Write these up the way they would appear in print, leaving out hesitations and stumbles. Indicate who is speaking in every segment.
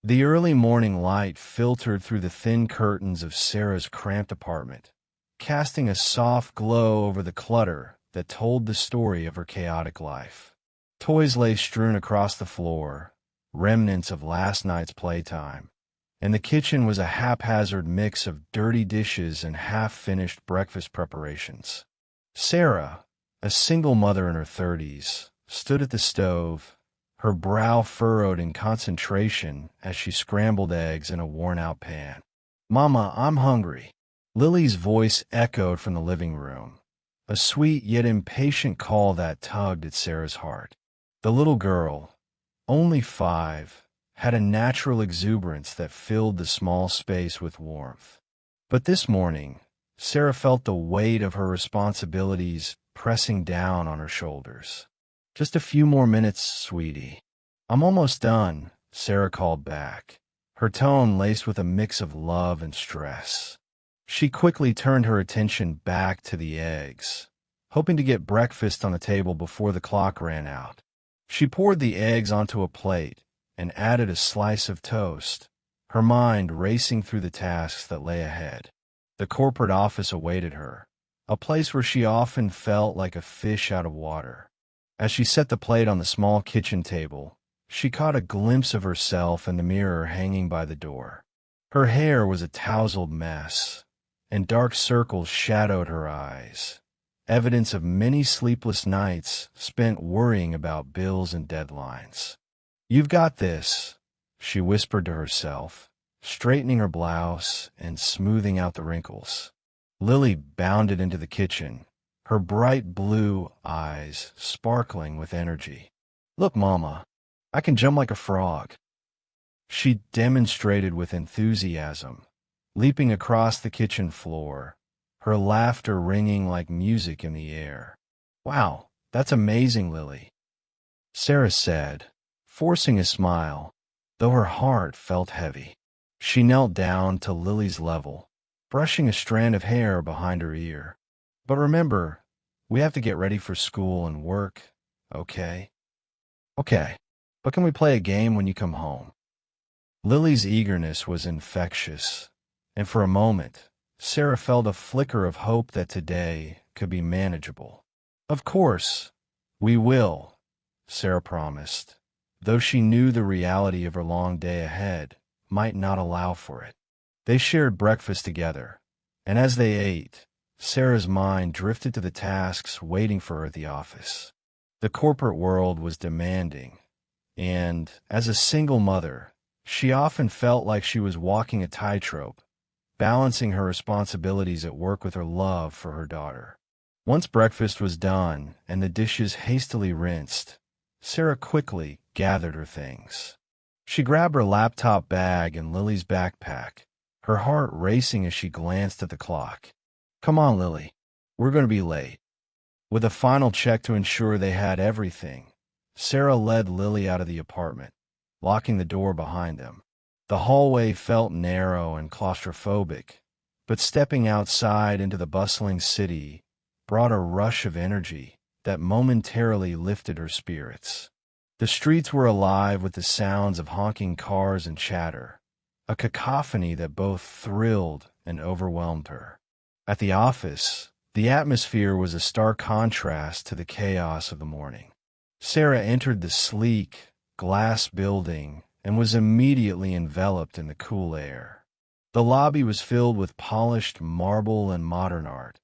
Speaker 1: The early morning light filtered through the thin curtains of Sarah's cramped apartment, casting a soft glow over the clutter that told the story of her chaotic life. Toys lay strewn across the floor, remnants of last night's playtime, and the kitchen was a haphazard mix of dirty dishes and half-finished breakfast preparations. Sarah, a single mother in her 30s, stood at the stove, her brow furrowed in concentration as she scrambled eggs in a worn-out pan. "Mama, I'm hungry." Lily's voice echoed from the living room, a sweet yet impatient call that tugged at Sarah's heart. The little girl, only 5, had a natural exuberance that filled the small space with warmth. But this morning, Sarah felt the weight of her responsibilities pressing down on her shoulders. "Just a few more minutes, sweetie." "I'm almost done," Sarah called back, her tone laced with a mix of love and stress. She quickly turned her attention back to the eggs, hoping to get breakfast on the table before the clock ran out. She poured the eggs onto a plate and added a slice of toast, her mind racing through the tasks that lay ahead. The corporate office awaited her, a place where she often felt like a fish out of water. As she set the plate on the small kitchen table, she caught a glimpse of herself in the mirror hanging by the door. Her hair was a tousled mess, and dark circles shadowed her eyes, evidence of many sleepless nights spent worrying about bills and deadlines. "You've got this," she whispered to herself, straightening her blouse and smoothing out the wrinkles. Lily bounded into the kitchen, her bright blue eyes sparkling with energy. "Look, Mama, I can jump like a frog." She demonstrated with enthusiasm, leaping across the kitchen floor, her laughter ringing like music in the air. "Wow, that's amazing, Lily," Sarah said, forcing a smile, though her heart felt heavy. She knelt down to Lily's level, brushing a strand of hair behind her ear. "But remember, we have to get ready for school and work, okay?" "Okay, but can we play a game when you come home?" Lily's eagerness was infectious, and for a moment, Sarah felt a flicker of hope that today could be manageable. "Of course, we will," Sarah promised, though she knew the reality of her long day ahead might not allow for it. They shared breakfast together, and as they ate, Sarah's mind drifted to the tasks waiting for her at the office. The corporate world was demanding, and, as a single mother, she often felt like she was walking a tightrope, balancing her responsibilities at work with her love for her daughter. Once breakfast was done and the dishes hastily rinsed, Sarah quickly gathered her things. She grabbed her laptop bag and Lily's backpack, her heart racing as she glanced at the clock. "Come on, Lily, we're going to be late." With a final check to ensure they had everything, Sarah led Lily out of the apartment, locking the door behind them. The hallway felt narrow and claustrophobic, but stepping outside into the bustling city brought a rush of energy that momentarily lifted her spirits. The streets were alive with the sounds of honking cars and chatter, a cacophony that both thrilled and overwhelmed her. At the office, the atmosphere was a stark contrast to the chaos of the morning. Sarah entered the sleek, glass building and was immediately enveloped in the cool air. The lobby was filled with polished marble and modern art,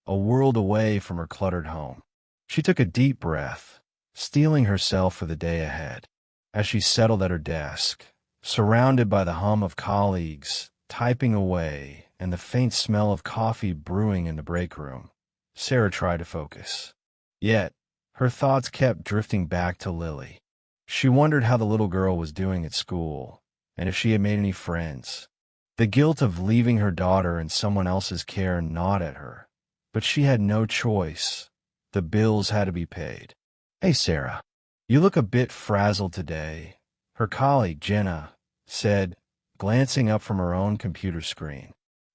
Speaker 1: a world away from her cluttered home. She took a deep breath, steeling herself for the day ahead. As she settled at her desk, surrounded by the hum of colleagues typing away and the faint smell of coffee brewing in the break room, Sarah tried to focus. Yet, her thoughts kept drifting back to Lily. She wondered how the little girl was doing at school, and if she had made any friends. The guilt of leaving her daughter in someone else's care gnawed at her, but she had no choice. The bills had to be paid. "Hey, Sarah, you look a bit frazzled today," her colleague, Jenna, said, glancing up from her own computer screen.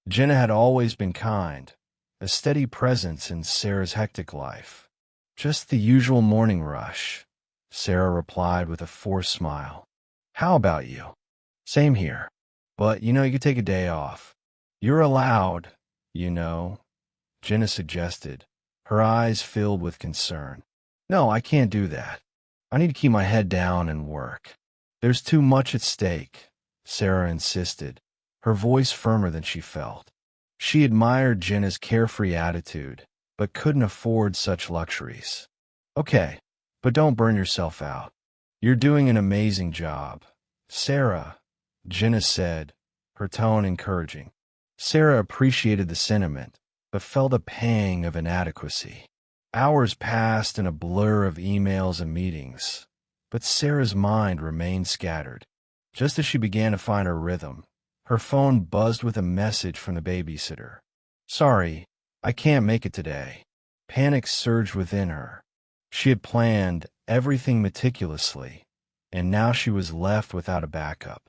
Speaker 1: Jenna had always been kind, a steady presence in Sarah's hectic life. "Just the usual morning rush," Sarah replied with a forced smile. "How about you?" Same here. But, you could take a day off. You're allowed, you know, Jenna suggested, her eyes filled with concern. No, I can't do that. I need to keep my head down and work. There's too much at stake, Sarah insisted, her voice firmer than she felt. She admired Jenna's carefree attitude, but couldn't afford such luxuries. Okay, but don't burn yourself out. You're doing an amazing job. Sarah, Jenna said, her tone encouraging. Sarah appreciated the sentiment, but felt a pang of inadequacy. Hours passed in a blur of emails and meetings, but Sarah's mind remained scattered. Just as she began to find her rhythm, her phone buzzed with a message from the babysitter. Sorry, I can't make it today. Panic surged within her. She had planned everything meticulously, and now she was left without a backup.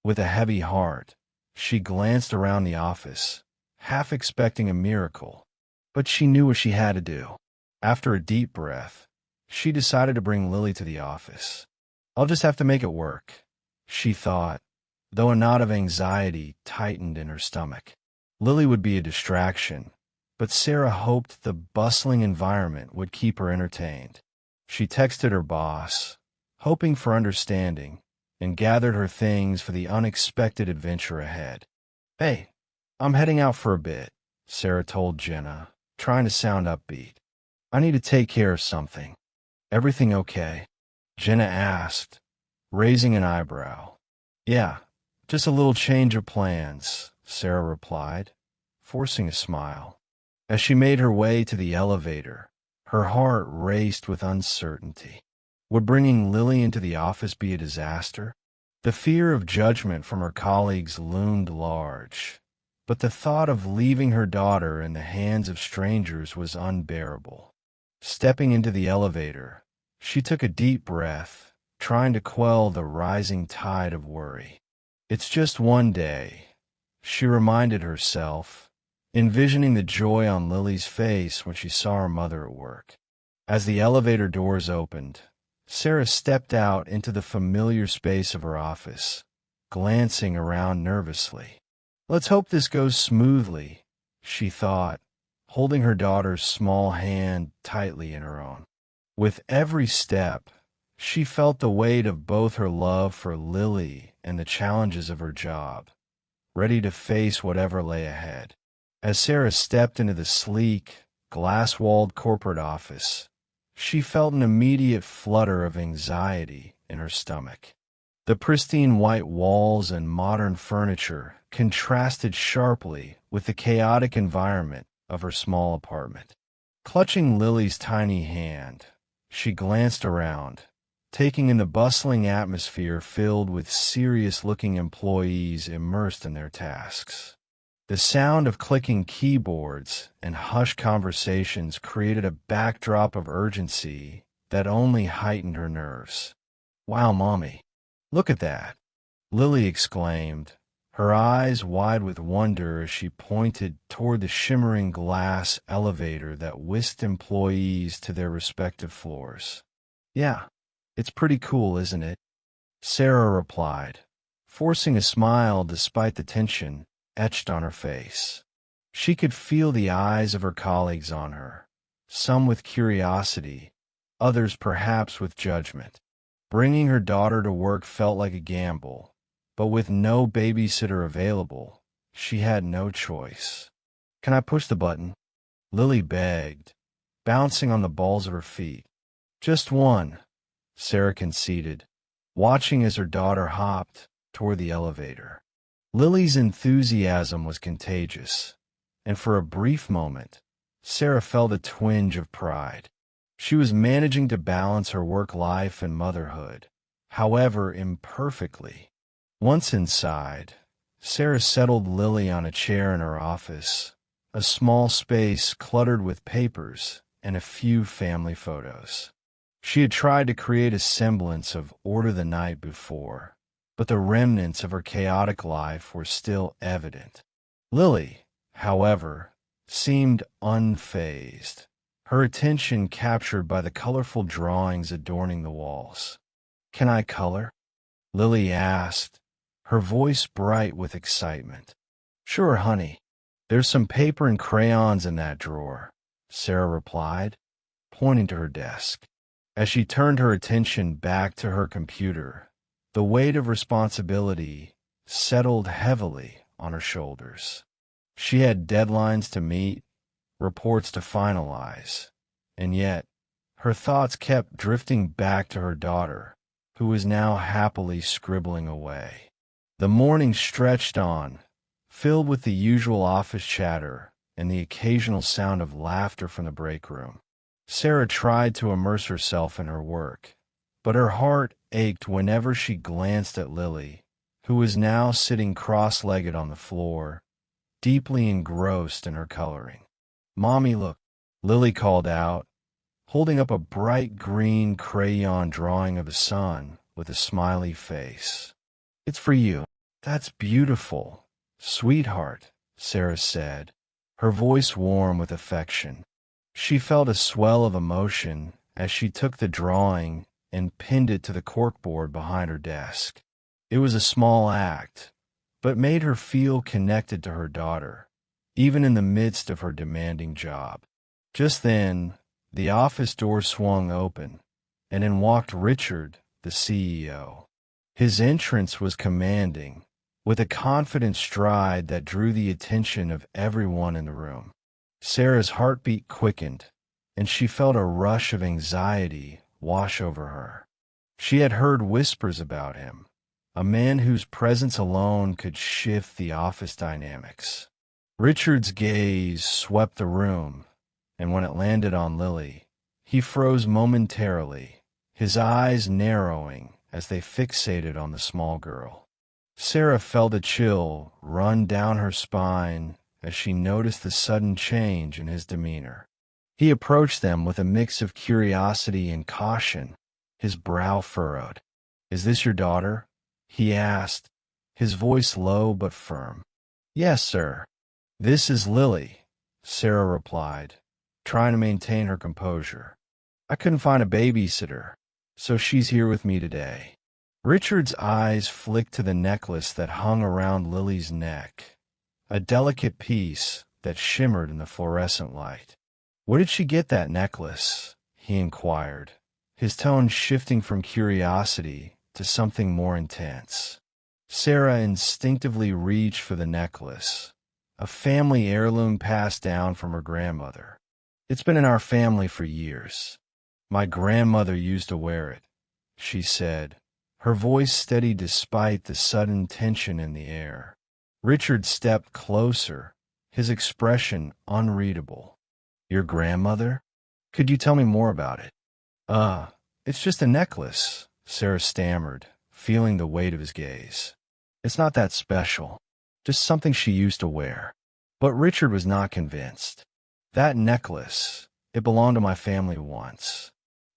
Speaker 1: With a heavy heart, she glanced around the office, half expecting a miracle, but she knew what she had to do. After a deep breath, she decided to bring Lily to the office. I'll just have to make it work, she thought, though a knot of anxiety tightened in her stomach. Lily would be a distraction, but Sarah hoped the bustling environment would keep her entertained. She texted her boss, hoping for understanding, and gathered her things for the unexpected adventure ahead. Hey, I'm heading out for a bit, Sarah told Jenna, trying to sound upbeat. I need to take care of something. Everything okay? Jenna asked, raising an eyebrow. Yeah, just a little change of plans, Sarah replied, forcing a smile. As she made her way to the elevator, her heart raced with uncertainty. Would bringing Lily into the office be a disaster? The fear of judgment from her colleagues loomed large, but the thought of leaving her daughter in the hands of strangers was unbearable. Stepping into the elevator, she took a deep breath, trying to quell the rising tide of worry. It's just one day, she reminded herself, envisioning the joy on Lily's face when she saw her mother at work. As the elevator doors opened, Sarah stepped out into the familiar space of her office, glancing around nervously. Let's hope this goes smoothly, she thought, holding her daughter's small hand tightly in her own. With every step, she felt the weight of both her love for Lily and the challenges of her job, ready to face whatever lay ahead. As Sarah stepped into the sleek, glass-walled corporate office, she felt an immediate flutter of anxiety in her stomach. The pristine white walls and modern furniture contrasted sharply with the chaotic environment of her small apartment. Clutching Lily's tiny hand, she glanced around, taking in the bustling atmosphere filled with serious-looking employees immersed in their tasks. The sound of clicking keyboards and hushed conversations created a backdrop of urgency that only heightened her nerves. Wow, Mommy, look at that, Lily exclaimed, her eyes wide with wonder as she pointed toward the shimmering glass elevator that whisked employees to their respective floors. Yeah, it's pretty cool, isn't it? Sarah replied, forcing a smile despite the tension etched on her face. She could feel the eyes of her colleagues on her, some with curiosity, others perhaps with judgment. Bringing her daughter to work felt like a gamble, but with no babysitter available, she had no choice. Can I push the button? Lily begged, bouncing on the balls of her feet. Just one, Sarah conceded, watching as her daughter hopped toward the elevator. Lily's enthusiasm was contagious, and for a brief moment, Sarah felt a twinge of pride. She was managing to balance her work life and motherhood, however imperfectly. Once inside, Sarah settled Lily on a chair in her office, a small space cluttered with papers and a few family photos. She had tried to create a semblance of order the night before, but the remnants of her chaotic life were still evident. Lily, however, seemed unfazed, her attention captured by the colorful drawings adorning the walls. Can I color? Lily asked, her voice bright with excitement. "Sure, honey. There's some paper and crayons in that drawer," Sarah replied, pointing to her desk. As she turned her attention back to her computer, the weight of responsibility settled heavily on her shoulders. She had deadlines to meet, reports to finalize, and yet her thoughts kept drifting back to her daughter, who was now happily scribbling away. The morning stretched on, filled with the usual office chatter and the occasional sound of laughter from the break room. Sarah tried to immerse herself in her work, but her heart ached whenever she glanced at Lily, who was now sitting cross-legged on the floor, deeply engrossed in her coloring. "Mommy, look," Lily called out, holding up a bright green crayon drawing of a sun with a smiley face. "It's for you." "That's beautiful, sweetheart," Sarah said, her voice warm with affection. She felt a swell of emotion as she took the drawing and pinned it to the corkboard behind her desk. It was a small act, but made her feel connected to her daughter, even in the midst of her demanding job. Just then, the office door swung open, and in walked Richard, the CEO. His entrance was commanding, with a confident stride that drew the attention of everyone in the room. Sarah's heartbeat quickened, and she felt a rush of anxiety wash over her. She had heard whispers about him, a man whose presence alone could shift the office dynamics. Richard's gaze swept the room, and when it landed on Lily, he froze momentarily, his eyes narrowing as they fixated on the small girl. Sarah felt a chill run down her spine as she noticed the sudden change in his demeanor. He approached them with a mix of curiosity and caution, his brow furrowed. "Is this your daughter?" he asked, his voice low but firm. "Yes, sir. This is Lily," Sarah replied, trying to maintain her composure. "I couldn't find a babysitter, so she's here with me today." Richard's eyes flicked to the necklace that hung around Lily's neck, a delicate piece that shimmered in the fluorescent light. "Where did she get that necklace?" he inquired, his tone shifting from curiosity to something more intense. Sarah instinctively reached for the necklace, a family heirloom passed down from her grandmother. "It's been in our family for years. My grandmother used to wear it," she said, her voice steady despite the sudden tension in the air. Richard stepped closer, his expression unreadable. "Your grandmother? Could you tell me more about it?" It's just a necklace," Sarah stammered, feeling the weight of his gaze. "It's not that special, just something she used to wear." But Richard was not convinced. "That necklace, it belonged to my family once.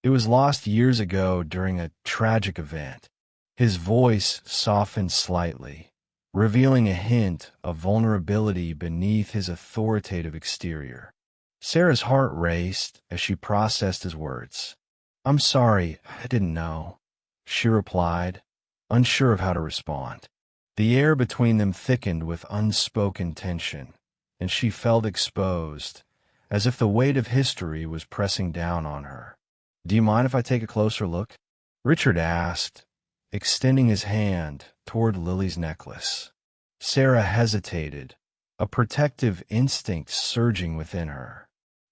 Speaker 1: It was lost years ago during a tragic event." His voice softened slightly, revealing a hint of vulnerability beneath his authoritative exterior. Sarah's heart raced as she processed his words. "I'm sorry, I didn't know," she replied, unsure of how to respond. The air between them thickened with unspoken tension, and she felt exposed, as if the weight of history was pressing down on her. "Do you mind if I take a closer look?" Richard asked, extending his hand toward Lily's necklace. Sarah hesitated, a protective instinct surging within her.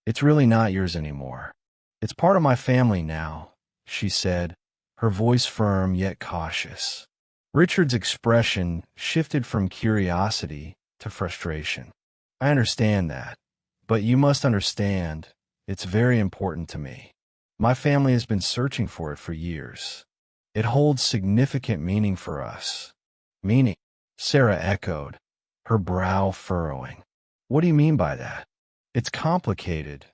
Speaker 1: "It's really not yours anymore. It's part of my family now," she said, her voice firm yet cautious. Richard's expression shifted from curiosity to frustration. "I understand that, but you must understand, it's very important to me. My family has been searching for it for years. It holds significant meaning for us." "Meaning?" Sarah echoed, her brow furrowing. "What do you mean by that?" "It's complicated,"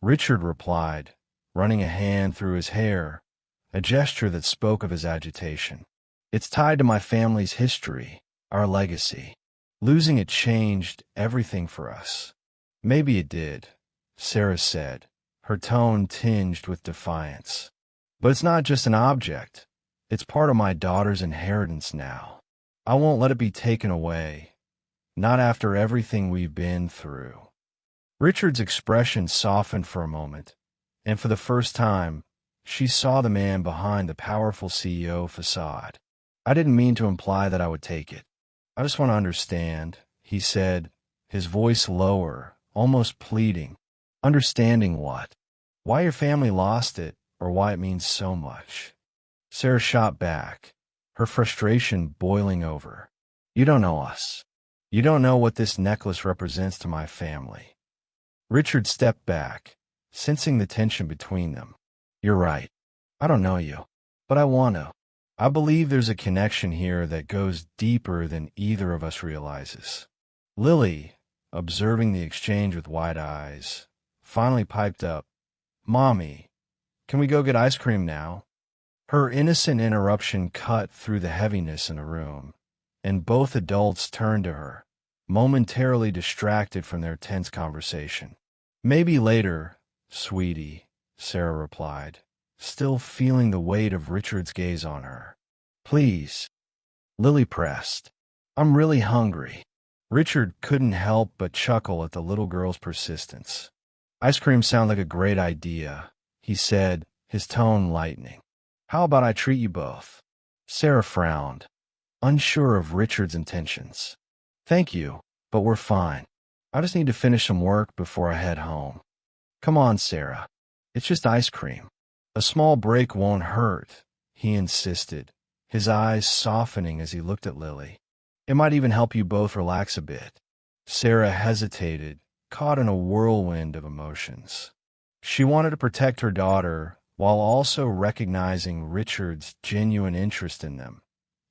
Speaker 1: Richard replied, running a hand through his hair, a gesture that spoke of his agitation. "It's tied to my family's history, our legacy. Losing it changed everything for us." "Maybe it did," Sarah said, her tone tinged with defiance. "But it's not just an object. It's part of my daughter's inheritance now. I won't let it be taken away. Not after everything we've been through. Richard's expression softened for a moment, and for the first time, she saw the man behind the powerful CEO facade. I didn't mean to imply that I would take it. I just want to understand, he said, his voice lower, almost pleading. Understanding what? Why your family lost it, or why it means so much. Sarah shot back, her frustration boiling over. You don't know us. You don't know what this necklace represents to my family. Richard stepped back, sensing the tension between them. You're right. I don't know you, but I want to. I believe there's a connection here that goes deeper than either of us realizes. Lily, observing the exchange with wide eyes, finally piped up, Mommy, can we go get ice cream now? Her innocent interruption cut through the heaviness in the room, and both adults turned to her, momentarily distracted from their tense conversation. Maybe later, sweetie, Sarah replied, still feeling the weight of Richard's gaze on her. Please. Lily pressed. I'm really hungry. Richard couldn't help but chuckle at the little girl's persistence. Ice cream sounds like a great idea, he said, his tone lightening. How about I treat you both? Sarah frowned, unsure of Richard's intentions. Thank you, but we're fine. I just need to finish some work before I head home. Come on, Sarah. It's just ice cream. A small break won't hurt, he insisted, his eyes softening as he looked at Lily. It might even help you both relax a bit. Sarah hesitated, caught in a whirlwind of emotions. She wanted to protect her daughter while also recognizing Richard's genuine interest in them,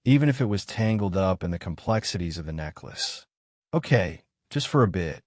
Speaker 1: even if it was tangled up in the complexities of the necklace. Okay, just for a bit.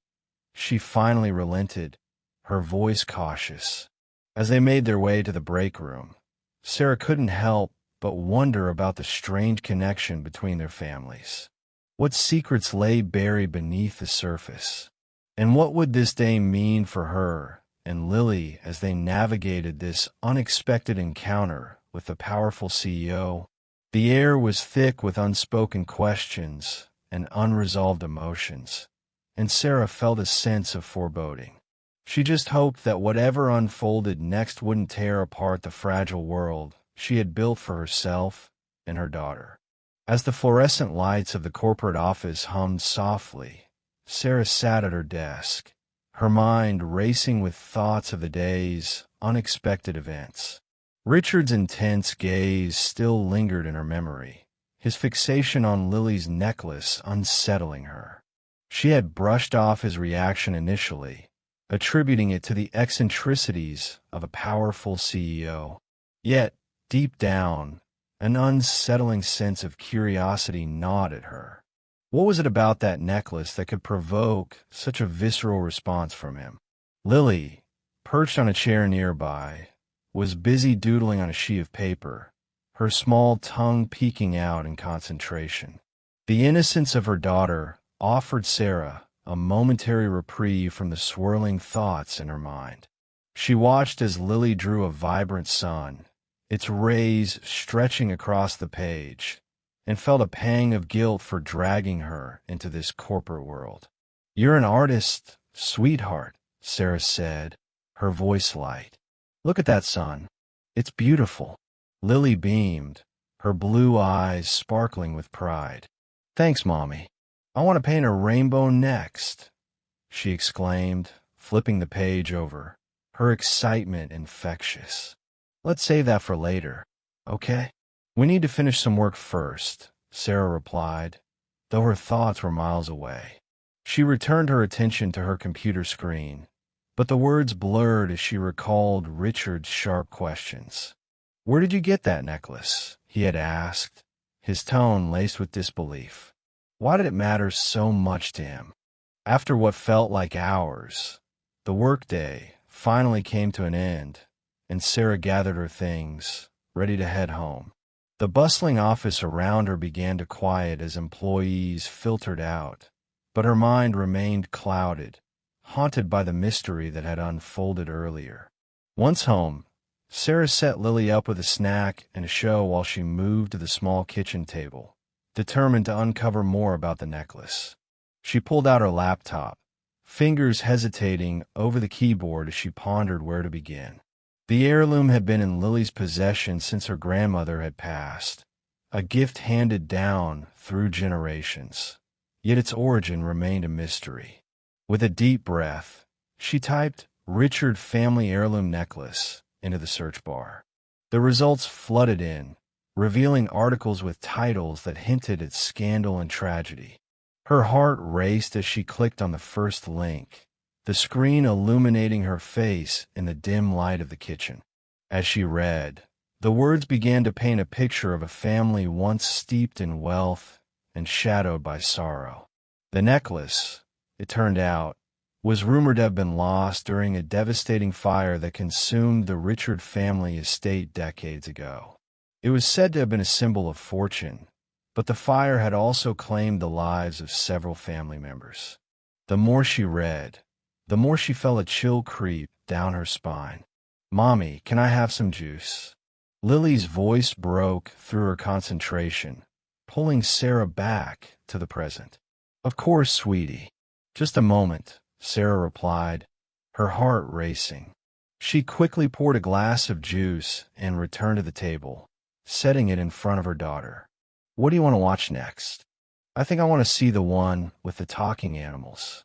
Speaker 1: She finally relented, her voice cautious. As they made their way to the break room, Sarah couldn't help but wonder about the strange connection between their families. What secrets lay buried beneath the surface? And what would this day mean for her and Lily as they navigated this unexpected encounter with the powerful CEO? The air was thick with unspoken questions and unresolved emotions, and Sarah felt a sense of foreboding. She just hoped that whatever unfolded next wouldn't tear apart the fragile world she had built for herself and her daughter. As the fluorescent lights of the corporate office hummed softly, Sarah sat at her desk, her mind racing with thoughts of the day's unexpected events. Richard's intense gaze still lingered in her memory, his fixation on Lily's necklace unsettling her. She had brushed off his reaction initially, attributing it to the eccentricities of a powerful CEO. Yet, deep down, an unsettling sense of curiosity gnawed at her. What was it about that necklace that could provoke such a visceral response from him? Lily, perched on a chair nearby, was busy doodling on a sheet of paper, her small tongue peeking out in concentration. The innocence of her daughter offered Sarah a momentary reprieve from the swirling thoughts in her mind. She watched as Lily drew a vibrant sun, its rays stretching across the page, and felt a pang of guilt for dragging her into this corporate world. You're an artist, sweetheart, Sarah said, her voice light. Look at that sun. It's beautiful. Lily beamed, her blue eyes sparkling with pride. Thanks, Mommy. I want to paint a rainbow next, she exclaimed, flipping the page over, her excitement infectious. Let's save that for later, okay? We need to finish some work first, Sarah replied, though her thoughts were miles away. She returned her attention to her computer screen, but the words blurred as she recalled Richard's sharp questions. Where did you get that necklace? He had asked, his tone laced with disbelief. Why did it matter so much to him? After what felt like hours, the workday finally came to an end, and Sarah gathered her things, ready to head home. The bustling office around her began to quiet as employees filtered out, but her mind remained clouded, haunted by the mystery that had unfolded earlier. Once home, Sarah set Lily up with a snack and a show while she moved to the small kitchen table, determined to uncover more about the necklace. She pulled out her laptop, fingers hesitating over the keyboard as she pondered where to begin. The heirloom had been in Lily's possession since her grandmother had passed, a gift handed down through generations. Yet its origin remained a mystery. With a deep breath, she typed "Richard family heirloom necklace" into the search bar. The results flooded in, revealing articles with titles that hinted at scandal and tragedy. Her heart raced as she clicked on the first link, the screen illuminating her face in the dim light of the kitchen. As she read, the words began to paint a picture of a family once steeped in wealth and shadowed by sorrow. The necklace, it turned out, was rumored to have been lost during a devastating fire that consumed the Richard family estate decades ago. It was said to have been a symbol of fortune, but the fire had also claimed the lives of several family members. The more she read, the more she felt a chill creep down her spine. "Mommy, can I have some juice?" Lily's voice broke through her concentration, pulling Sarah back to the present. "Of course, sweetie. Just a moment," Sarah replied, her heart racing. She quickly poured a glass of juice and returned to the table, setting it in front of her daughter. "What do you want to watch next?" "I think I want to see the one with the talking animals,"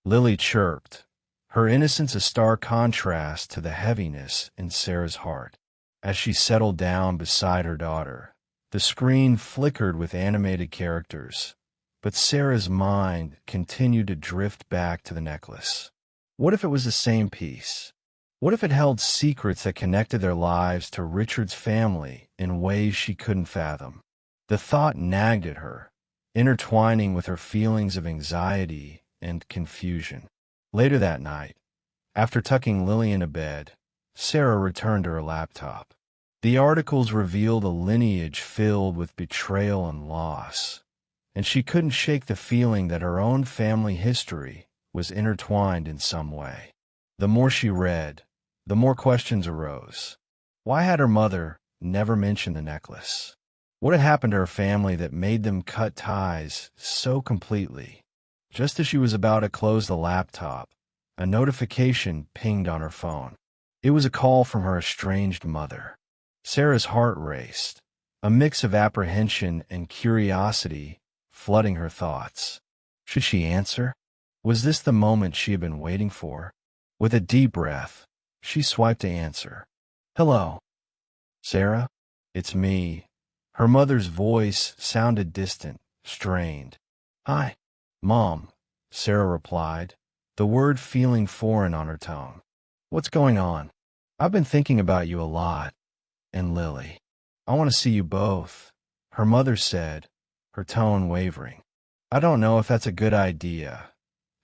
Speaker 1: Lily chirped, her innocence a stark contrast to the heaviness in Sarah's heart. As she settled down beside her daughter, the screen flickered with animated characters, but Sarah's mind continued to drift back to the necklace. What if it was the same piece? What if it held secrets that connected their lives to Richard's family in ways she couldn't fathom? The thought nagged at her, intertwining with her feelings of anxiety and confusion. Later that night, after tucking Lily into bed, Sarah returned to her laptop. The articles revealed a lineage filled with betrayal and loss, and she couldn't shake the feeling that her own family history was intertwined in some way. The more she read, the more questions arose. Why had her mother never mentioned the necklace? What had happened to her family that made them cut ties so completely? Just as she was about to close the laptop, a notification pinged on her phone. It was a call from her estranged mother. Sarah's heart raced, a mix of apprehension and curiosity flooding her thoughts. Should she answer? Was this the moment she had been waiting for? With a deep breath, she swiped to answer. "Hello, Sarah? It's me." Her mother's voice sounded distant, strained. "Hi, Mom," Sarah replied, the word feeling foreign on her tone. "What's going on?" "I've been thinking about you a lot. And Lily. I want to see you both," her mother said, her tone wavering. "I don't know if that's a good idea,"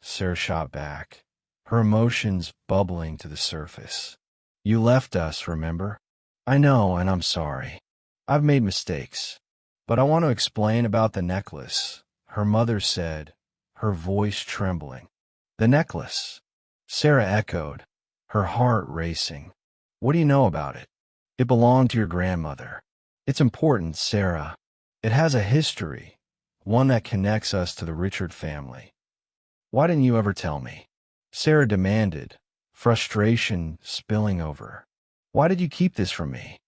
Speaker 1: Sarah shot back, her emotions bubbling to the surface. "You left us, remember?" "I know, and I'm sorry. I've made mistakes. But I want to explain about the necklace," her mother said, her voice trembling. "The necklace," Sarah echoed, her heart racing. "What do you know about it?" "It belonged to your grandmother. It's important, Sarah. It has a history, one that connects us to the Richard family. Why didn't you ever tell me?" Sarah demanded, frustration spilling over. "Why did you keep this from me?"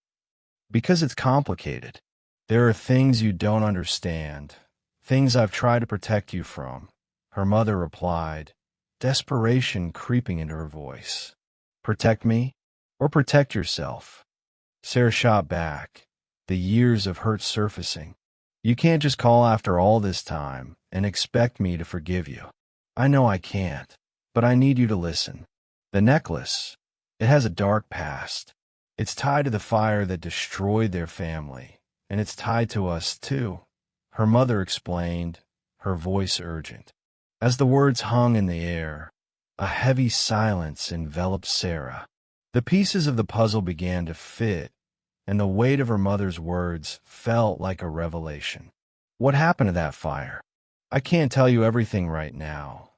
Speaker 1: "Because it's complicated. There are things you don't understand, things I've tried to protect you from," her mother replied, desperation creeping into her voice. "Protect me? Or protect yourself?" Sarah shot back, the years of hurt surfacing. "You can't just call after all this time and expect me to forgive you. I know I can't, but I need you to listen. The necklace, it has a dark past. It's tied to the fire that destroyed their family, and it's tied to us, too," her mother explained, her voice urgent. As the words hung in the air, a heavy silence enveloped Sarah. The pieces of the puzzle began to fit, and the weight of her mother's words felt like a revelation. "What happened to that fire? I can't tell you everything right now,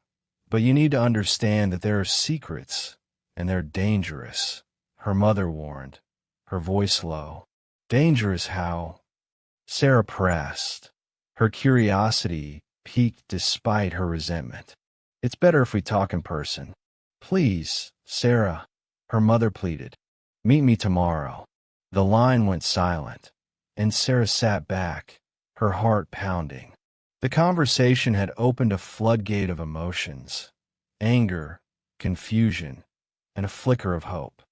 Speaker 1: but you need to understand that there are secrets, and they're dangerous," her mother warned, her voice low. "Dangerous how?" Sarah pressed, Her curiosity piqued despite her resentment. "It's better if we talk in person." "Please, Sarah," her mother pleaded. "Meet me tomorrow." The line went silent, and Sarah sat back, her heart pounding. The conversation had opened a floodgate of emotions: anger, confusion, and a flicker of hope.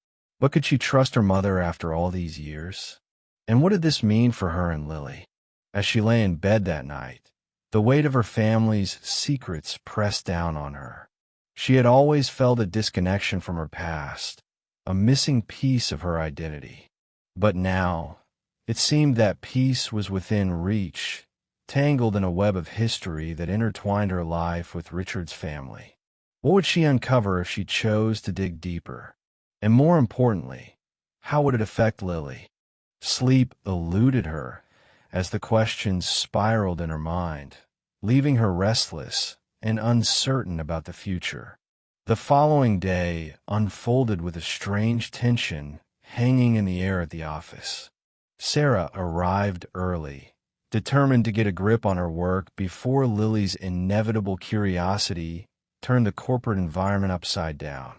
Speaker 1: But could she trust her mother after all these years? And what did this mean for her and Lily? As she lay in bed that night, the weight of her family's secrets pressed down on her. She had always felt a disconnection from her past, a missing piece of her identity. But now, it seemed that piece was within reach, tangled in a web of history that intertwined her life with Richard's family. What would she uncover if she chose to dig deeper? And more importantly, how would it affect Lily? Sleep eluded her as the questions spiraled in her mind, leaving her restless and uncertain about the future. The following day unfolded with a strange tension hanging in the air at the office. Sarah arrived early, determined to get a grip on her work before Lily's inevitable curiosity turned the corporate environment upside down.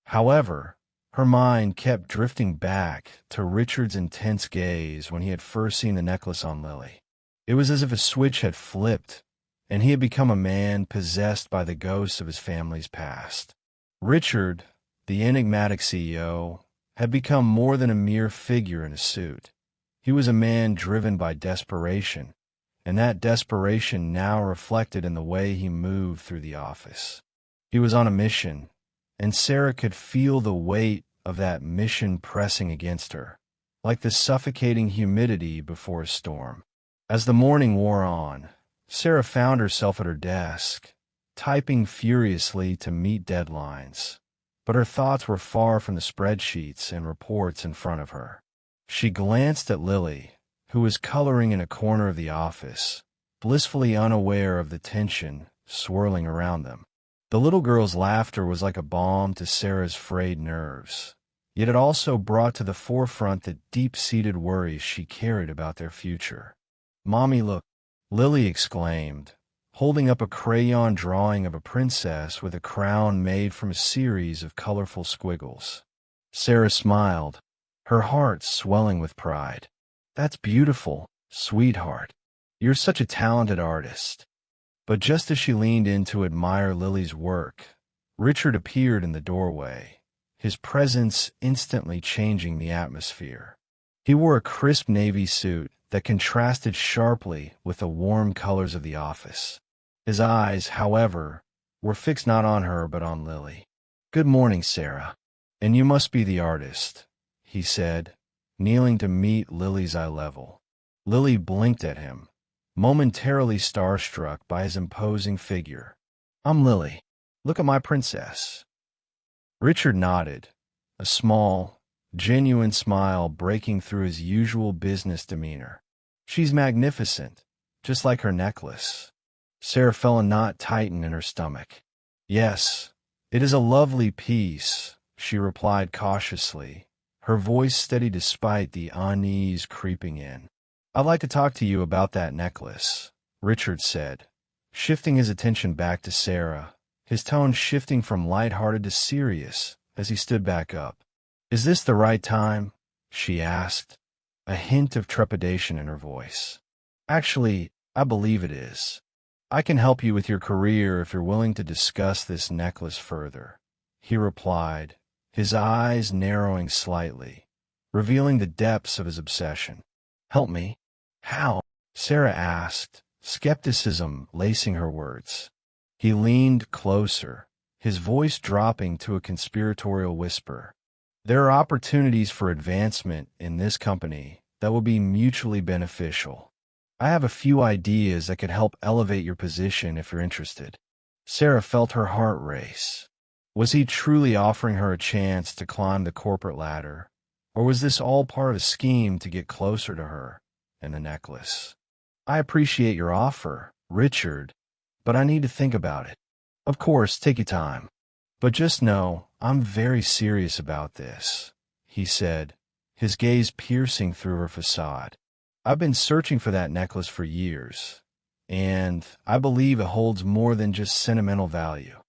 Speaker 1: However, her mind kept drifting back to Richard's intense gaze when he had first seen the necklace on Lily. It was as if a switch had flipped, and he had become a man possessed by the ghosts of his family's past. Richard, the enigmatic CEO, had become more than a mere figure in a suit. He was a man driven by desperation, and that desperation now reflected in the way he moved through the office. He was on a mission, and Sarah could feel the weight of that mission pressing against her, like the suffocating humidity before a storm. As the morning wore on, Sarah found herself at her desk, typing furiously to meet deadlines, but her thoughts were far from the spreadsheets and reports in front of her. She glanced at Lily, who was coloring in a corner of the office, blissfully unaware of the tension swirling around them. The little girl's laughter was like a balm to Sarah's frayed nerves, yet it also brought to the forefront the deep-seated worries she carried about their future. "Mommy, look," Lily exclaimed, holding up a crayon drawing of a princess with a crown made from a series of colorful squiggles. Sarah smiled, her heart swelling with pride. "That's beautiful, sweetheart. You're such a talented artist." But just as she leaned in to admire Lily's work, Richard appeared in the doorway, his presence instantly changing the atmosphere. He wore a crisp navy suit that contrasted sharply with the warm colors of the office. His eyes, however, were fixed not on her but on Lily. "Good morning, Sarah. And you must be the artist," he said, kneeling to meet Lily's eye level. Lily blinked at him, momentarily starstruck by his imposing figure. "I'm Lily. Look at my princess." Richard nodded, a small, genuine smile breaking through his usual business demeanor. "She's magnificent, just like her necklace." Sarah felt a knot tighten in her stomach. "Yes, it is a lovely piece," she replied cautiously, her voice steady despite the unease creeping in. "I'd like to talk to you about that necklace," Richard said, shifting his attention back to Sarah, his tone shifting from lighthearted to serious as he stood back up. "Is this the right time?" she asked, a hint of trepidation in her voice. "Actually, I believe it is. I can help you with your career if you're willing to discuss this necklace further," he replied, his eyes narrowing slightly, revealing the depths of his obsession. "Help me? How?" Sarah asked, skepticism lacing her words. He leaned closer, his voice dropping to a conspiratorial whisper. "There are opportunities for advancement in this company that will be mutually beneficial. I have a few ideas that could help elevate your position if you're interested." Sarah felt her heart race. Was he truly offering her a chance to climb the corporate ladder, or was this all part of a scheme to get closer to her and the necklace? "I appreciate your offer, Richard, but I need to think about it." "Of course, take your time. But just know, I'm very serious about this," he said, his gaze piercing through her facade. "I've been searching for that necklace for years, and I believe it holds more than just sentimental value.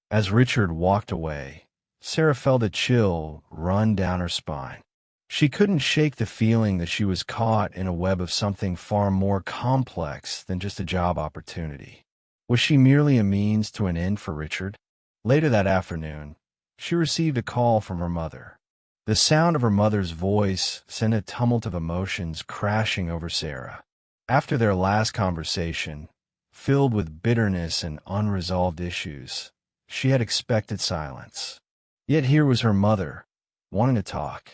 Speaker 1: As Richard walked away, Sarah felt a chill run down her spine. She couldn't shake the feeling that she was caught in a web of something far more complex than just a job opportunity. Was she merely a means to an end for Richard? Later that afternoon, she received a call from her mother. The sound of her mother's voice sent a tumult of emotions crashing over Sarah. After their last conversation, filled with bitterness and unresolved issues, she had expected silence. Yet here was her mother, wanting to talk.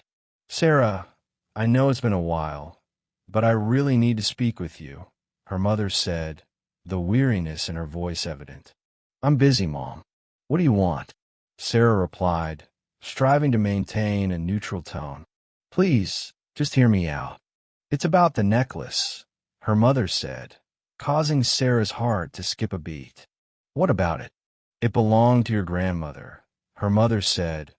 Speaker 1: "Sarah, I know it's been a while, but I really need to speak with you," her mother said, the weariness in her voice evident. "I'm busy, Mom. What do you want?" Sarah replied, striving to maintain a neutral tone. "Please, just hear me out. It's about the necklace," her mother said, causing Sarah's heart to skip a beat. "What about it?" "It belonged to your grandmother," her mother said,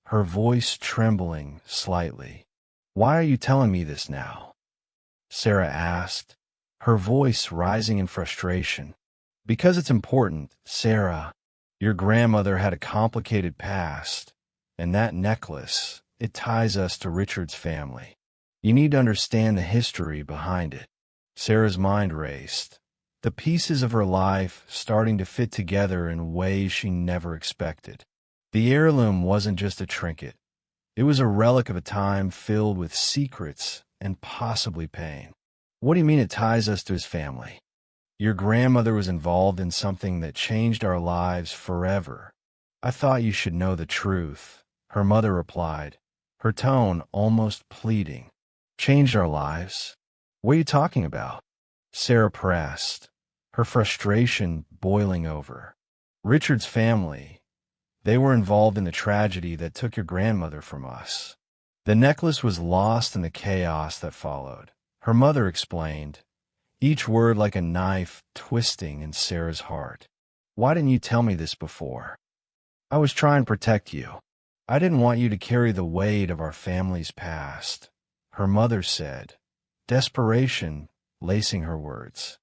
Speaker 1: her voice trembling slightly. "Why are you telling me this now?" Sarah asked, her voice rising in frustration. "Because it's important, Sarah. Your grandmother had a complicated past, and that necklace, it ties us to Richard's family. You need to understand the history behind it." Sarah's mind raced, the pieces of her life starting to fit together in ways she never expected. The heirloom wasn't just a trinket. It was a relic of a time filled with secrets and possibly pain. "What do you mean it ties us to his family?" "Your grandmother was involved in something that changed our lives forever. I thought you should know the truth," her mother replied, her tone almost pleading. "Changed our lives? What are you talking about?" Sarah pressed, her frustration boiling over. "Richard's family, they were involved in the tragedy that took your grandmother from us. The necklace was lost in the chaos that followed," her mother explained, each word like a knife twisting in Sarah's heart. "Why didn't you tell me this before?" "I was trying to protect you. I didn't want you to carry the weight of our family's past," her mother said, desperation lacing her words.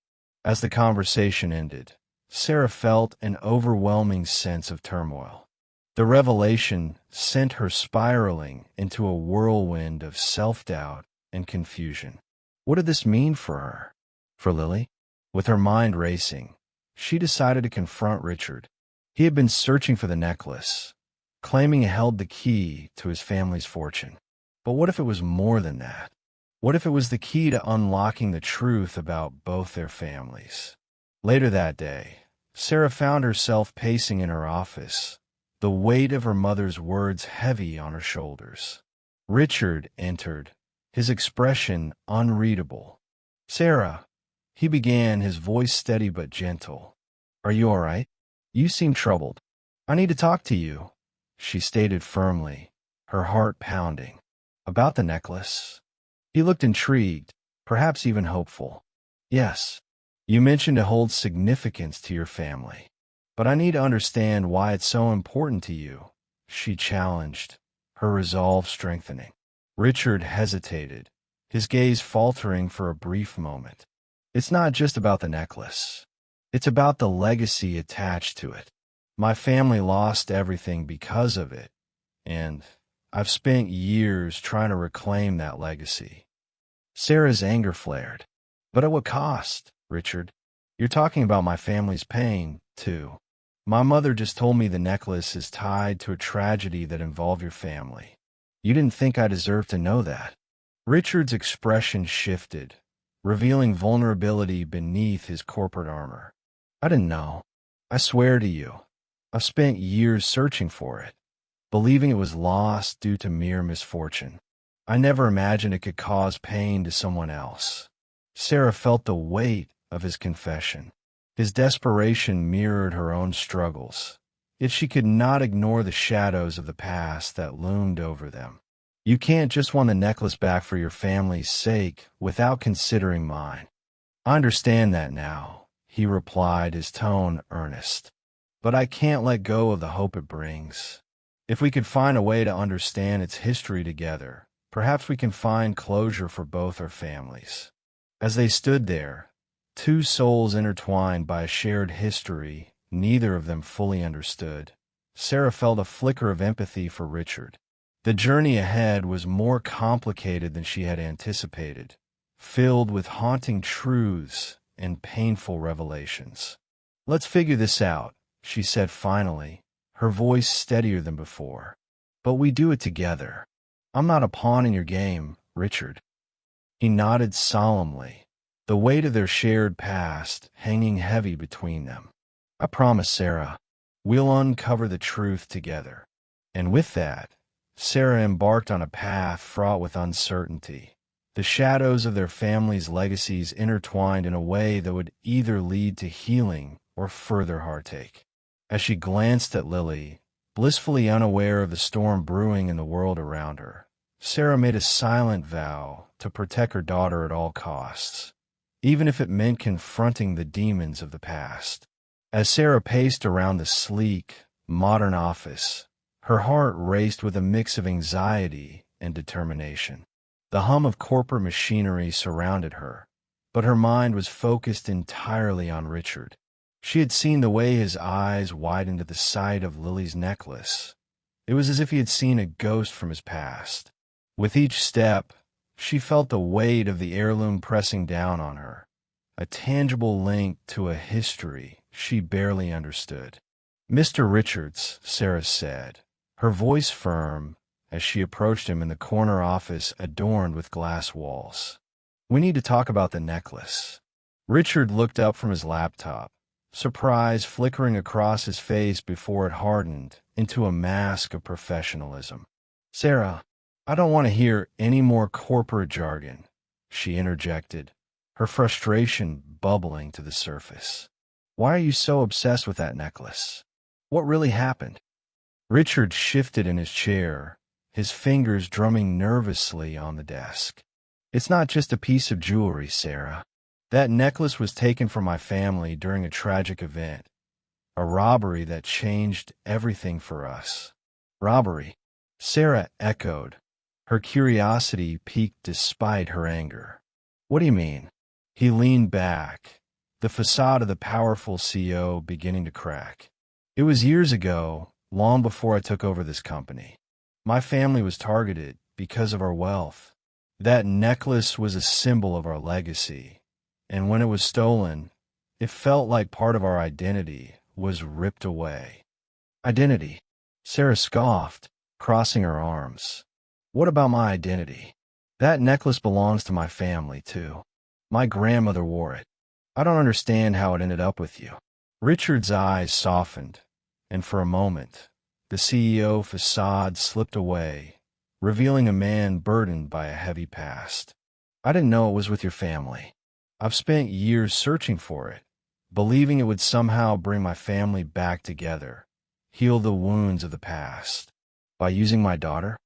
Speaker 1: As the conversation ended, Sarah felt an overwhelming sense of turmoil. The revelation sent her spiraling into a whirlwind of self-doubt and confusion. What did this mean for her? For Lily? With her mind racing, she decided to confront Richard. He had been searching for the necklace, claiming it held the key to his family's fortune. But what if it was more than that? What if it was the key to unlocking the truth about both their families? Later that day, Sarah found herself pacing in her office, the weight of her mother's words heavy on her shoulders. Richard entered, his expression unreadable. "Sarah," he began, his voice steady but gentle. "Are you all right? You seem troubled." "I need to talk to you," she stated firmly, her heart pounding. "About the necklace?" He looked intrigued, perhaps even hopeful. "Yes. You mentioned it holds significance to your family. But I need to understand why it's so important to you," she challenged, her resolve strengthening. Richard hesitated, his gaze faltering for a brief moment. "It's not just about the necklace. It's about the legacy attached to it. My family lost everything because of it, and I've spent years trying to reclaim that legacy." Sarah's anger flared. "But at what cost, Richard? You're talking about my family's pain, too. My mother just told me the necklace is tied to a tragedy that involved your family. You didn't think I deserved to know that." Richard's expression shifted, revealing vulnerability beneath his corporate armor. "I didn't know. I swear to you, I've spent years searching for it, believing it was lost due to mere misfortune. I never imagined it could cause pain to someone else." Sarah felt the weight of his confession. His desperation mirrored her own struggles, yet she could not ignore the shadows of the past that loomed over them. "You can't just want the necklace back for your family's sake without considering mine." "I understand that now," he replied, his tone earnest. "But I can't let go of the hope it brings. If we could find a way to understand its history together, perhaps we can find closure for both our families." As they stood there, Two souls intertwined by a shared history, neither of them fully understood. Sarah felt a flicker of empathy for Richard. The journey ahead was more complicated than she had anticipated, filled with haunting truths and painful revelations. "Let's figure this out," she said finally, her voice steadier than before. "But we do it together. I'm not a pawn in your game, Richard." He nodded solemnly, the weight of their shared past hanging heavy between them. "I promise, Sarah. We'll uncover the truth together." And with that, Sarah embarked on a path fraught with uncertainty. The shadows of their family's legacies intertwined in a way that would either lead to healing or further heartache. As she glanced at Lily, blissfully unaware of the storm brewing in the world around her, Sarah made a silent vow to protect her daughter at all costs, even if it meant confronting the demons of the past. As Sarah paced around the sleek, modern office, her heart raced with a mix of anxiety and determination. The hum of corporate machinery surrounded her, but her mind was focused entirely on Richard. She had seen the way his eyes widened at the sight of Lily's necklace. It was as if he had seen a ghost from his past. With each step, she felt the weight of the heirloom pressing down on her, a tangible link to a history she barely understood. "Mr. Richards," Sarah said, her voice firm as she approached him in the corner office adorned with glass walls. "We need to talk about the necklace." Richard looked up from his laptop, surprise flickering across his face before it hardened into a mask of professionalism. "Sarah, I don't want to hear any more corporate jargon," she interjected, her frustration bubbling to the surface. "Why are you so obsessed with that necklace? What really happened?" Richard shifted in his chair, his fingers drumming nervously on the desk. "It's not just a piece of jewelry, Sarah. That necklace was taken from my family during a tragic event, a robbery that changed everything for us." "Robbery?" Sarah echoed, her curiosity piqued despite her anger. "What do you mean?" He leaned back, the facade of the powerful CEO beginning to crack. "It was years ago, long before I took over this company. My family was targeted because of our wealth. That necklace was a symbol of our legacy, and when it was stolen, it felt like part of our identity was ripped away." "Identity?" Sarah scoffed, crossing her arms. "What about my identity? That necklace belongs to my family, too. My grandmother wore it. I don't understand how it ended up with you." Richard's eyes softened, and for a moment, the CEO facade slipped away, revealing a man burdened by a heavy past. "I didn't know it was with your family. I've spent years searching for it, believing it would somehow bring my family back together, heal the wounds of the past. By using my daughter?"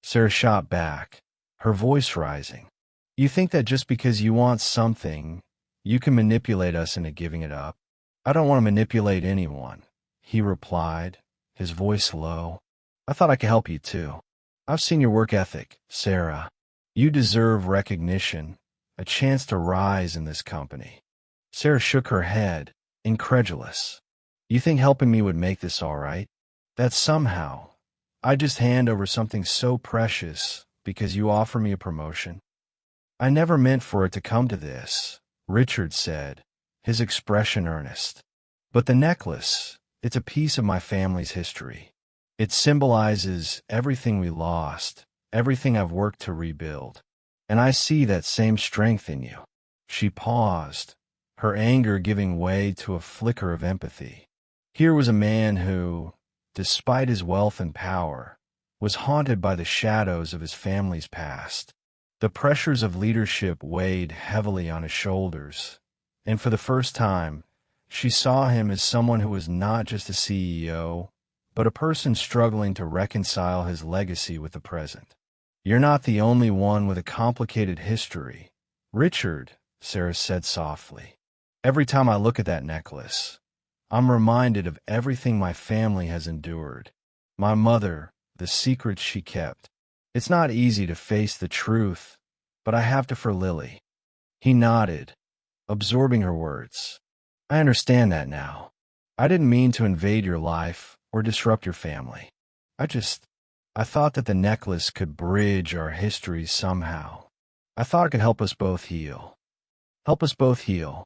Speaker 1: Sarah shot back, her voice rising. "You think that just because you want something, you can manipulate us into giving it up?" "I don't want to manipulate anyone," he replied, his voice low. "I thought I could help you too. I've seen your work ethic, Sarah. You deserve recognition, a chance to rise in this company." Sarah shook her head, incredulous. "You think helping me would make this all right? That somehow I just hand over something so precious because you offer me a promotion?" "I never meant for it to come to this," Richard said, his expression earnest. "But the necklace, it's a piece of my family's history. It symbolizes everything we lost, everything I've worked to rebuild. And I see that same strength in you." She paused, her anger giving way to a flicker of empathy. Here was a man who, despite his wealth and power, was haunted by the shadows of his family's past. The pressures of leadership weighed heavily on his shoulders, and for the first time, she saw him as someone who was not just a CEO, but a person struggling to reconcile his legacy with the present. "You're not the only one with a complicated history, Richard," Sarah said softly. "Every time I look at that necklace, I'm reminded of everything my family has endured. My mother, the secrets she kept. It's not easy to face the truth, but I have to for Lily." He nodded, absorbing her words. I understand that now. I didn't mean to invade your life or disrupt your family. I thought that the necklace could bridge our histories somehow. I thought it could help us both heal. Help us both heal,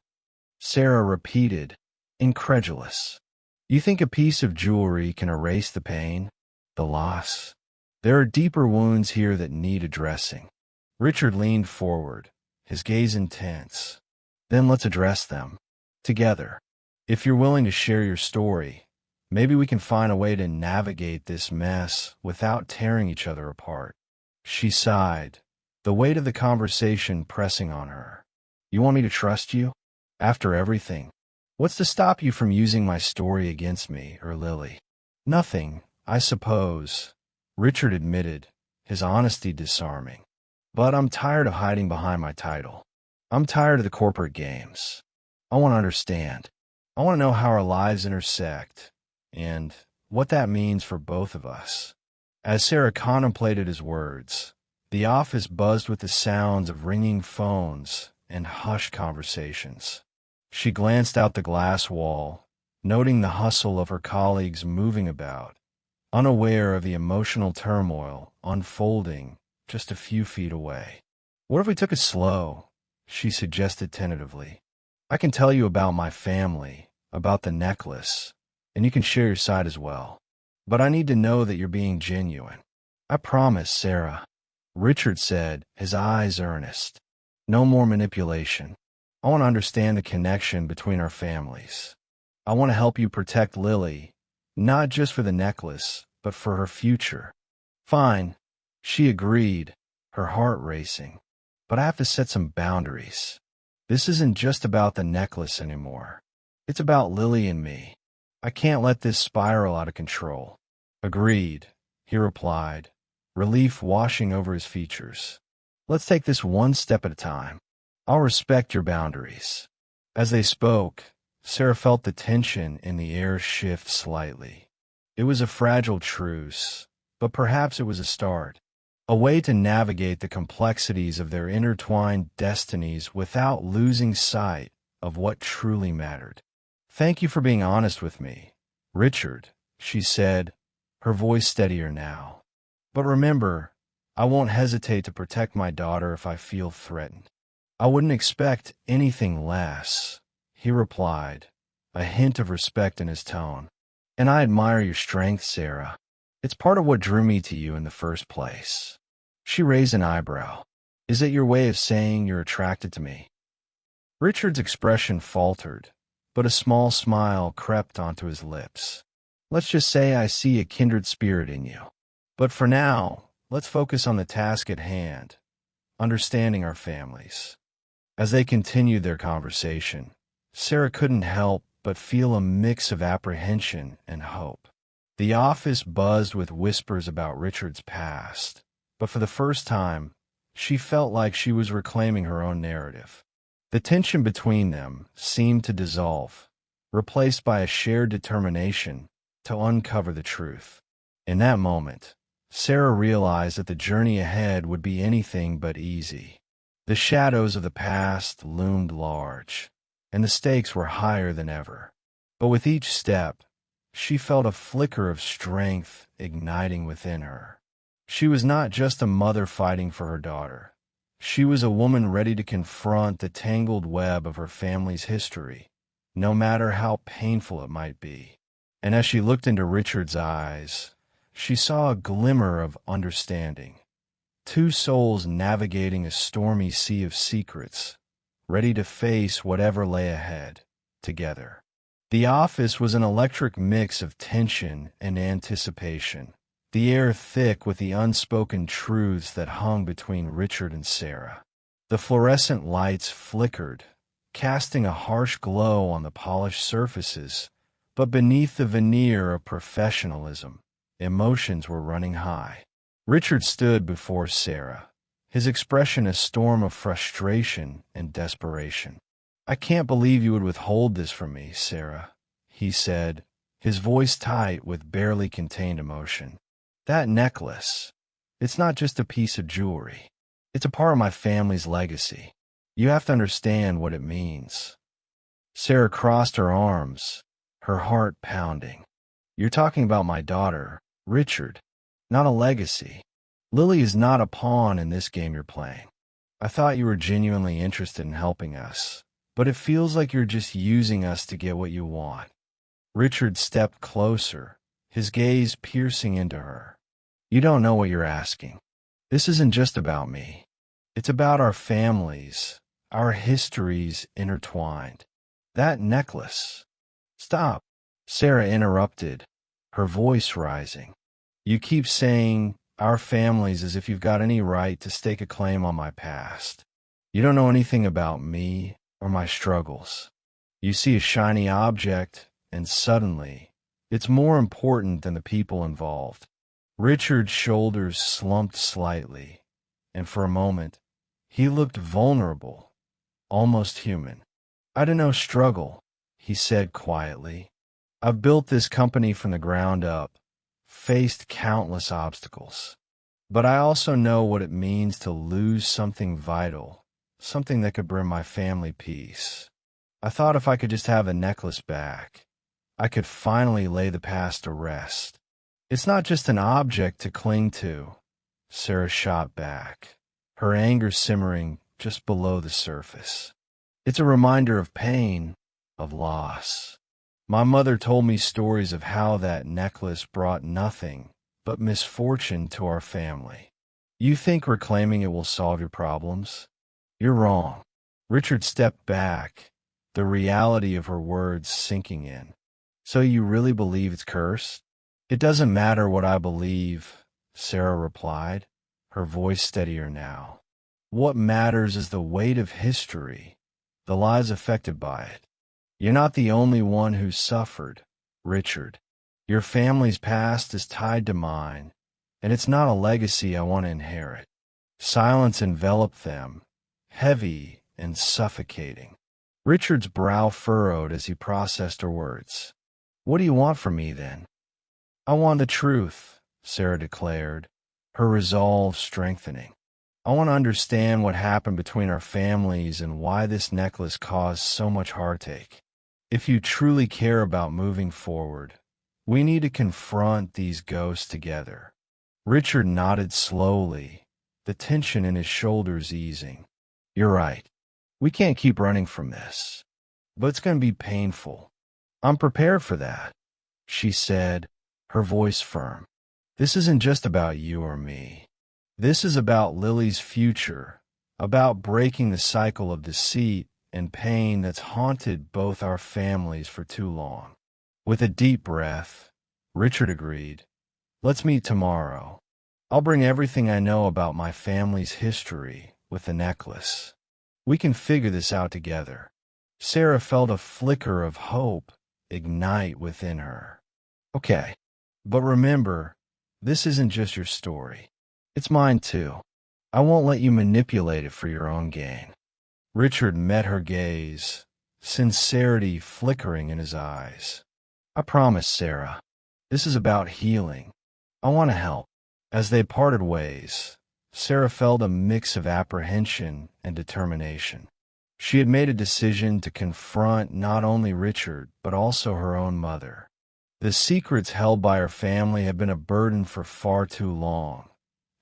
Speaker 1: Sarah repeated, incredulous. You think a piece of jewelry can erase the pain, the loss? There are deeper wounds here that need addressing. Richard leaned forward, his gaze intense. Then let's address them. Together. If you're willing to share your story, maybe we can find a way to navigate this mess without tearing each other apart. She sighed, the weight of the conversation pressing on her. You want me to trust you? After everything? What's to stop you from using my story against me or Lily? Nothing, I suppose, Richard admitted, his honesty disarming. But I'm tired of hiding behind my title. I'm tired of the corporate games. I want to understand. I want to know how our lives intersect, and what that means for both of us. As Sarah contemplated his words, the office buzzed with the sounds of ringing phones and hushed conversations. She glanced out the glass wall, noting the hustle of her colleagues moving about, unaware of the emotional turmoil unfolding just a few feet away. What if we took it slow? She suggested tentatively. I can tell you about my family, about the necklace, and you can share your side as well. But I need to know that you're being genuine. I promise, Sarah, Richard said, his eyes earnest. No more manipulation. I want to understand the connection between our families. I want to help you protect Lily, not just for the necklace, but for her future. Fine, she agreed, her heart racing. But I have to set some boundaries. This isn't just about the necklace anymore. It's about Lily and me. I can't let this spiral out of control. Agreed, he replied, relief washing over his features. Let's take this one step at a time. I'll respect your boundaries. As they spoke, Sarah felt the tension in the air shift slightly. It was a fragile truce, but perhaps it was a start. A way to navigate the complexities of their intertwined destinies without losing sight of what truly mattered. Thank you for being honest with me, Richard, she said, her voice steadier now. But remember, I won't hesitate to protect my daughter if I feel threatened. I wouldn't expect anything less, he replied, a hint of respect in his tone. And I admire your strength, Sarah. It's part of what drew me to you in the first place. She raised an eyebrow. Is it your way of saying you're attracted to me? Richard's expression faltered, but a small smile crept onto his lips. Let's just say I see a kindred spirit in you. But for now, let's focus on the task at hand, understanding our families. As they continued their conversation, Sarah couldn't help but feel a mix of apprehension and hope. The office buzzed with whispers about Richard's past, but for the first time, she felt like she was reclaiming her own narrative. The tension between them seemed to dissolve, replaced by a shared determination to uncover the truth. In that moment, Sarah realized that the journey ahead would be anything but easy. The shadows of the past loomed large, and the stakes were higher than ever. But with each step, she felt a flicker of strength igniting within her. She was not just a mother fighting for her daughter. She was a woman ready to confront the tangled web of her family's history, no matter how painful it might be. And as she looked into Richard's eyes, she saw a glimmer of understanding. Two souls navigating a stormy sea of secrets, ready to face whatever lay ahead, together. The office was an electric mix of tension and anticipation, the air thick with the unspoken truths that hung between Richard and Sarah. The fluorescent lights flickered, casting a harsh glow on the polished surfaces, but beneath the veneer of professionalism, emotions were running high. Richard stood before Sarah, his expression a storm of frustration and desperation. I can't believe you would withhold this from me, Sarah, he said, his voice tight with barely contained emotion. That necklace, it's not just a piece of jewelry. It's a part of my family's legacy. You have to understand what it means. Sarah crossed her arms, her heart pounding. You're talking about my daughter, Richard, not a legacy. Lily is not a pawn in this game you're playing. I thought you were genuinely interested in helping us, but it feels like you're just using us to get what you want. Richard stepped closer, his gaze piercing into her. You don't know what you're asking. This isn't just about me. It's about our families, our histories intertwined. That necklace. Stop, Sarah interrupted, her voice rising. You keep saying our families as if you've got any right to stake a claim on my past. You don't know anything about me or my struggles. You see a shiny object, and suddenly, it's more important than the people involved. Richard's shoulders slumped slightly, and for a moment, he looked vulnerable, almost human. I don't know struggle, he said quietly. I've built this company from the ground up, faced countless obstacles. But I also know what it means to lose something vital, something that could bring my family peace. I thought if I could just have the necklace back, I could finally lay the past to rest. It's not just an object to cling to, Sarah shot back, her anger simmering just below the surface. It's a reminder of pain, of loss. My mother told me stories of how that necklace brought nothing but misfortune to our family. You think reclaiming it will solve your problems? You're wrong. Richard stepped back, the reality of her words sinking in. So you really believe it's cursed? It doesn't matter what I believe, Sarah replied, her voice steadier now. What matters is the weight of history, the lives affected by it. You're not the only one who's suffered, Richard. Your family's past is tied to mine, and it's not a legacy I want to inherit. Silence enveloped them, heavy and suffocating. Richard's brow furrowed as he processed her words. What do you want from me, then? I want the truth, Sarah declared, her resolve strengthening. I want to understand what happened between our families and why this necklace caused so much heartache. If you truly care about moving forward, we need to confront these ghosts together. Richard nodded slowly, the tension in his shoulders easing. You're right. We can't keep running from this. But it's going to be painful. I'm prepared for that, she said, her voice firm. This isn't just about you or me. This is about Lily's future, about breaking the cycle of deceit and pain that's haunted both our families for too long. With a deep breath, Richard agreed. Let's meet tomorrow. I'll bring everything I know about my family's history with the necklace. We can figure this out together. Sarah felt a flicker of hope ignite within her. Okay, but remember, this isn't just your story. It's mine too. I won't let you manipulate it for your own gain. Richard met her gaze, sincerity flickering in his eyes. I promise, Sarah. This is about healing. I want to help. As they parted ways, Sarah felt a mix of apprehension and determination. She had made a decision to confront not only Richard, but also her own mother. The secrets held by her family had been a burden for far too long,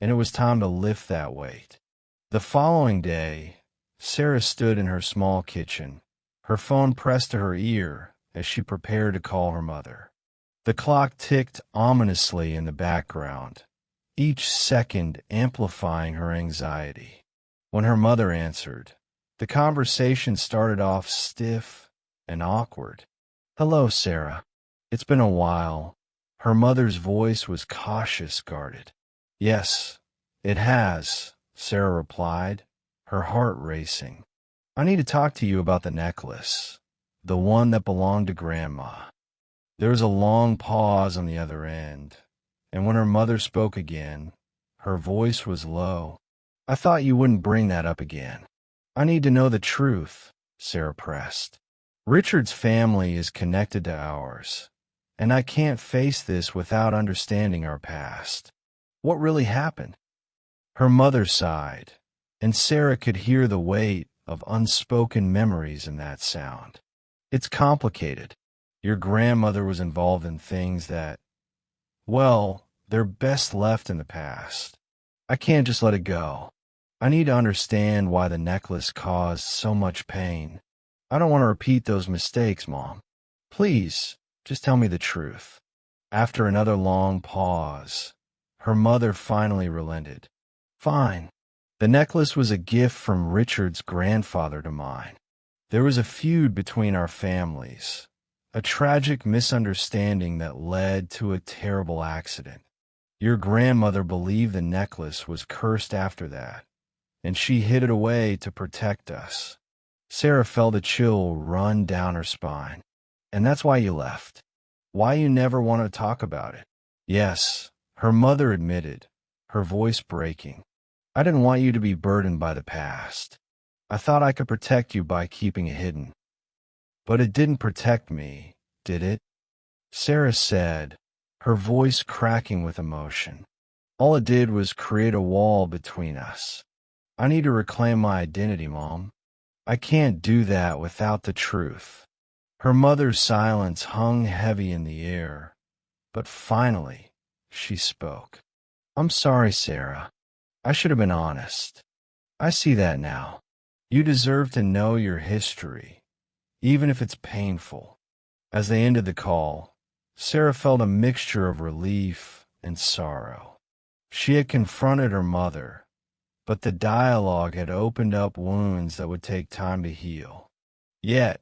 Speaker 1: and it was time to lift that weight. The following day, Sarah stood in her small kitchen, her phone pressed to her ear as she prepared to call her mother. The clock ticked ominously in the background, each second amplifying her anxiety. When her mother answered, the conversation started off stiff and awkward. Hello, Sarah. It's been a while. Her mother's voice was cautious, guarded. Yes, it has, Sarah replied, her heart racing. I need to talk to you about the necklace, the one that belonged to Grandma. There was a long pause on the other end, and when her mother spoke again, her voice was low. I thought you wouldn't bring that up again. I need to know the truth, Sarah pressed. Richard's family is connected to ours, and I can't face this without understanding our past. What really happened? Her mother sighed, and Sarah could hear the weight of unspoken memories in that sound. It's complicated. Your grandmother was involved in things that, well, they're best left in the past. I can't just let it go. I need to understand why the necklace caused so much pain. I don't want to repeat those mistakes, Mom. Please, just tell me the truth. After another long pause, her mother finally relented. Fine. The necklace was a gift from Richard's grandfather to mine. There was a feud between our families, a tragic misunderstanding that led to a terrible accident. Your grandmother believed the necklace was cursed after that, and she hid it away to protect us. Sarah felt a chill run down her spine. And that's why you left. Why you never want to talk about it. Yes, her mother admitted, her voice breaking. I didn't want you to be burdened by the past. I thought I could protect you by keeping it hidden. But it didn't protect me, did it? Sarah said, her voice cracking with emotion. All it did was create a wall between us. I need to reclaim my identity, Mom. I can't do that without the truth. Her mother's silence hung heavy in the air, but finally, she spoke. I'm sorry, Sarah. I should have been honest. I see that now. You deserve to know your history, even if it's painful. As they ended the call, Sarah felt a mixture of relief and sorrow. She had confronted her mother, but the dialogue had opened up wounds that would take time to heal. Yet,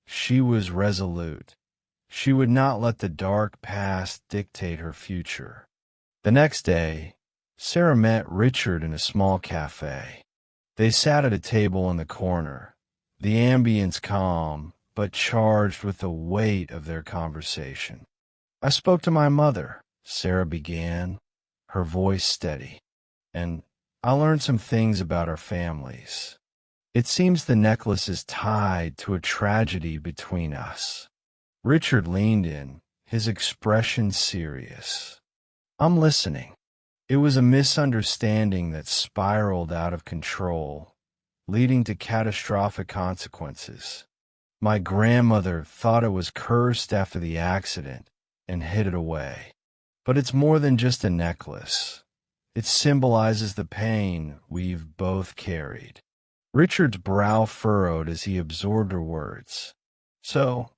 Speaker 1: she was resolute. She would not let the dark past dictate her future. The next day, Sarah met Richard in a small cafe. They sat at a table in the corner, the ambience calm, but charged with the weight of their conversation. I spoke to my mother, Sarah began, her voice steady, and I learned some things about our families. It seems the necklace is tied to a tragedy between us. Richard leaned in, his expression serious. I'm listening. It was a misunderstanding that spiraled out of control, leading to catastrophic consequences. My grandmother thought it was cursed after the accident and hid it away. But it's more than just a necklace. It symbolizes the pain we've both carried. Richard's brow furrowed as he absorbed her words. So,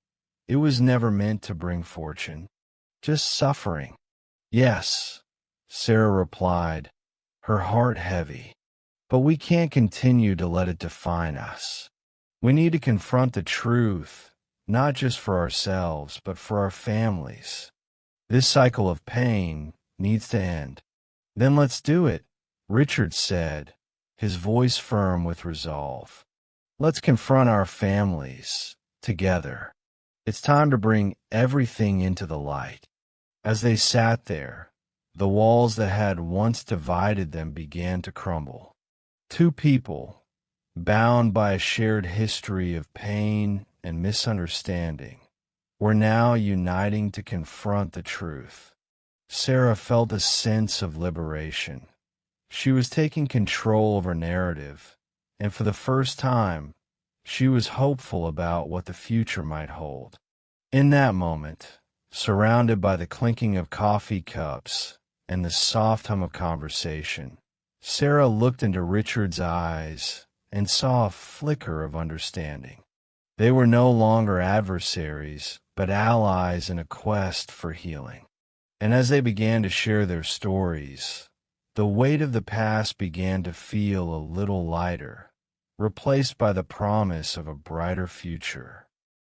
Speaker 1: it was never meant to bring fortune, just suffering. Yes, Sarah replied, her heart heavy. But we can't continue to let it define us. We need to confront the truth, not just for ourselves, but for our families. This cycle of pain needs to end. Then let's do it, Richard said, his voice firm with resolve. Let's confront our families, together. It's time to bring everything into the light. As they sat there, the walls that had once divided them began to crumble. Two people, bound by a shared history of pain and misunderstanding, were now uniting to confront the truth. Sarah felt a sense of liberation. She was taking control of her narrative, and for the first time, she was hopeful about what the future might hold. In that moment, surrounded by the clinking of coffee cups and the soft hum of conversation, Sarah looked into Richard's eyes and saw a flicker of understanding. They were no longer adversaries, but allies in a quest for healing. And as they began to share their stories, the weight of the past began to feel a little lighter, replaced by the promise of a brighter future.